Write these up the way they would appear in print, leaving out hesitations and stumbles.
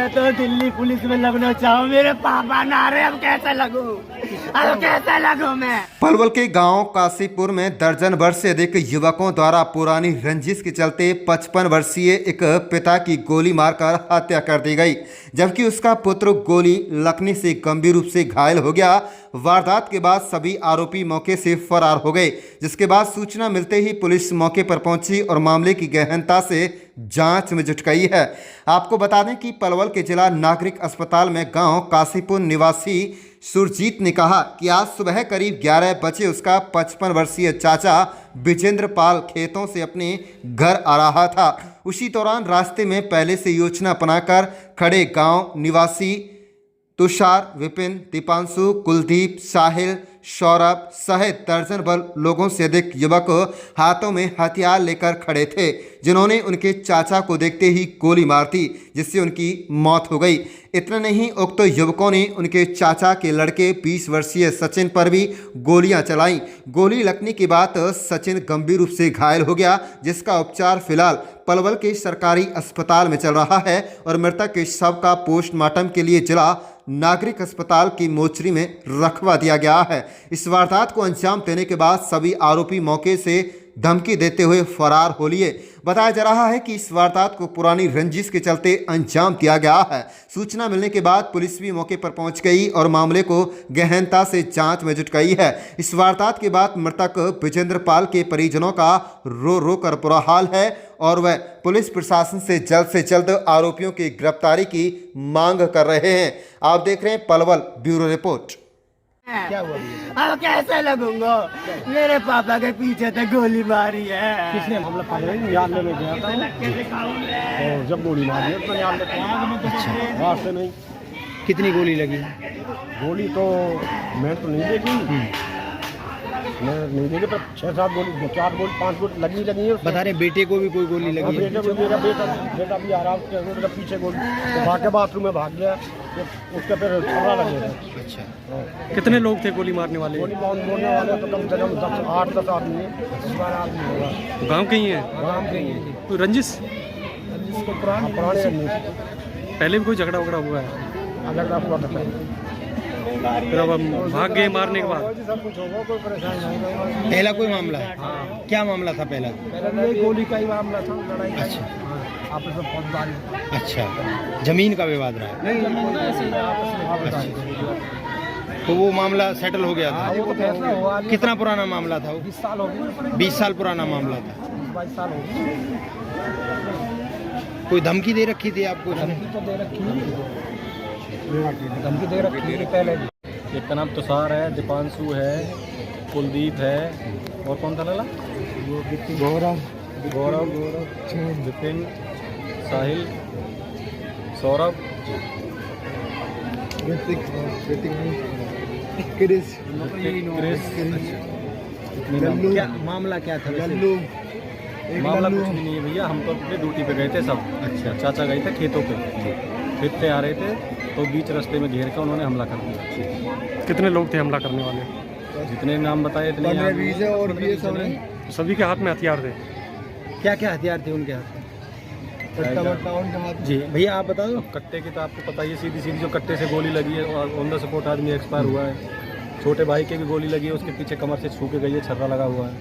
मैं तो दिल्ली पुलिस में लगना चाहूँ, मेरे पापा ना रहे, अब कैसे लगूं, अब कैसे लगूं मैं। पलवल के गांव काशीपुर में दर्जन भर से अधिक युवकों द्वारा पुरानी रंजिश के चलते 55 वर्षीय एक पिता की गोली मारकर हत्या कर दी गई, जबकि उसका पुत्र गोली लगने से गंभीर रूप से घायल हो गया। वारदात के बाद सभी आरोपी मौके से फरार हो गए, जिसके बाद सूचना मिलते ही पुलिस मौके पर पहुंची और मामले की गहनता से जांच में जुट गई है। आपको बता दें कि पलवल के जिला नागरिक अस्पताल में गांव काशीपुर निवासी सुरजीत ने कहा कि आज सुबह करीब 11 बजे उसका 55 वर्षीय चाचा विजेंद्र पाल खेतों से अपने घर आ रहा था। उसी दौरान रास्ते में पहले से योजना बनाकर खड़े गांव निवासी तुषार, विपिन, दीपांशु, कुलदीप, साहिल, सौरभ सहित दर्जन भर लोगों से अधिक युवक हाथों में हथियार लेकर खड़े थे, जिन्होंने उनके चाचा को देखते ही गोली मार दी, जिससे उनकी मौत हो गई। इतना नहीं, उक्त युवकों ने उनके चाचा के लड़के 20 वर्षीय सचिन पर भी गोलियां चलाईं। गोली लगने के बाद सचिन गंभीर रूप से घायल हो गया, जिसका उपचार फिलहाल पलवल के सरकारी अस्पताल में चल रहा है और मृतक के शव का पोस्टमार्टम के लिए जिला नागरिक अस्पताल की मोर्चरी में रखवा दिया गया है। इस वारदात को अंजाम देने के बाद सभी आरोपी मौके से धमकी देते हुए फरार हो लिए। बताया जा रहा है कि इस वारदात को पुरानी रंजिश के चलते अंजाम दिया गया है। सूचना मिलने के बाद पुलिस भी मौके पर पहुंच गई और मामले को गहनता से जांच में जुट गई है। इस वारदात के बाद मृतक विजेंद्र पाल के परिजनों का रो रो कर बुरा हाल है और वह पुलिस प्रशासन से जल्द आरोपियों की गिरफ्तारी की मांग कर रहे हैं। आप देख रहे हैं पलवल ब्यूरो रिपोर्ट। क्या हुआ? अब कैसे लगूंगा, मेरे पापा के पीछे तो गोली मारी है। किसने हमला पकड़े? याद लेने गया था और जब गोली मारी है तो याद लेते। अच्छा, रास्ते नहीं। कितनी गोली लगी? गोली तो मैं तो नहीं देखी, मैं नहीं देखी, पर 6-7 गोली, 4 गोली 5 गोली लगी है। बता रहे बेटे को भी कोई गोली लगी है? बेटे को, मेरा बेटा भी आ रहा है पीछे गोली, तो भाग के बाथरूम में भाग गया, उसके फिर छर्रा लगे थे। अच्छा, कितने लोग थे गोली मारने वाले? गोली मारने वाले तो कम से कम 8-10 आदमी है, 12 आदमी होगा। गांव के ही हैं? गाँव के ही है। कोई रंजिश? पुराने पहले भी कोई झगड़ा वगड़ा हुआ है? अलग हुआ करता है। फिर अब हम भाग गए मारने के बाद? सब कुछ होगा, कोई परेशानी नहीं। पहला कोई मामला है? क्या मामला था पहला? पहले गोली का ही मामला था, लड़ाई का। अच्छा, आपस में फौजदारी। अच्छा, जमीन का विवाद रहा है? नहीं, जमीन ऐसे ही आपस में। अच्छा, तो वो मामला सेटल हो गया था? वो तो फैसला हुआ। कितना पुराना मामला था वो? 20 साल हो गए। 20 साल पुराना मामला था? 22 साल हो गए। कोई धमकी दे रखी थी आपको? धमकी तो दे रखी थी पहले। एक का नाम तुषार है, दीपांशु है, कुलदीप है, और कौन था लाला? गौरव, विपिन, साहिल, सौरभ, क्रिस। क्या मामला क्या था? मामला कुछ भी नहीं है भैया, हम तो अपने ड्यूटी पे गए थे सब। अच्छा, चाचा गए थे खेतों पे, खेत पे आ रहे थे तो बीच रास्ते में घेर कर उन्होंने हमला कर दिया। कितने लोग थे हमला करने वाले? जितने नाम बताए इतने। और भी सब ने। सभी के हाथ में हथियार थे? क्या क्या हथियार थे उनके हाथ में? जी भैया आप बता दो। कट्टे की तो आपको पता ही है, सीधी सीधी जो कट्टे से गोली लगी है और ऑन द स्पॉट आदमी एक्सपायर हुआ है। छोटे भाई के भी गोली लगी है, उसके पीछे कमर से छू के गई है, छर्रा लगा हुआ है।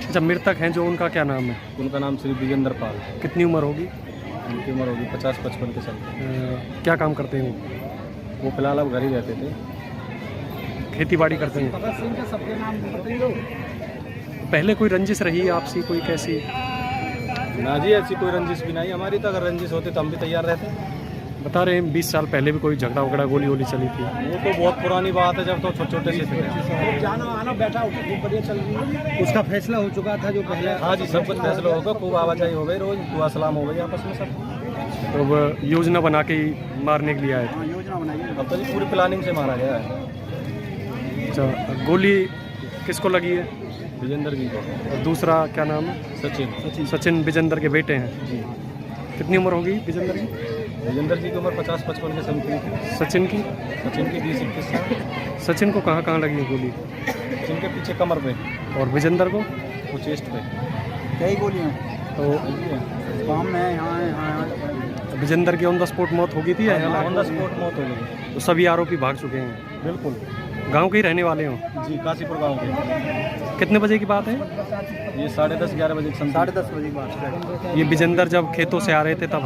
अच्छा, मृतक हैं जो, उनका क्या नाम है? उनका नाम श्री विजेंद्र पाल। कितनी उम्र होगी? उनकी उम्र होगी 50-55 के साल। क्या काम करते हैं वो? वो फिलहाल अब घर ही रहते थे, खेती बाड़ी करते हैं। पहले कोई रंजिश रही है आपसी, कोई कैसी? ना जी, ऐसी कोई रंजिश भी नहीं हमारी, तो अगर रंजिश होते तो हम भी तैयार रहते। बता रहे हैं 20 साल पहले भी कोई झगड़ा वगड़ा गोली वोली चली थी? वो तो बहुत पुरानी बात है, जब तो छोटे से थे। जाना आना बैठा बढ़िया चल रही है। उसका फैसला हो चुका था जो पहले? हाँ जी, सब कुछ फैसला होगा, खूब आवाजाही हो गई, रोज दुआ सलाम हो गई आपस में सब। तो अब योजना बना के ही मारने के लिए आए थे? अब तो जी पूरी प्लानिंग से मारा गया है। अच्छा, गोली किसको लगी है? विजेंद्र जी को। और दूसरा क्या नाम है? सचिन। सचिन विजेंद्र के बेटे हैं जी। कितनी उम्र होगी विजेंद्र की? विजेंद्र जी की उम्र 50-55 के समथिंग थी। सचिन की? सचिन की 20-21 साल। सचिन को कहाँ कहाँ लगी है गोली? सचिन के पीछे कमर पे। और विजेंद्र को? वो चेस्ट पे। कई गोलियाँ तो काम में यहाँ विजेंद्र की ऑन द स्पॉट मौत हो गई थी या ऑन द स्पॉट मौत हो गई। तो सभी आरोपी भाग चुके हैं? बिल्कुल। गांव के ही रहने वाले हो? जी, काशीपुर गांव के। कितने बजे की बात है? ये 10:30-11 बजे। 10:30 बजे की बात है। ये विजेंद्र जब खेतों से आ रहे थे तब?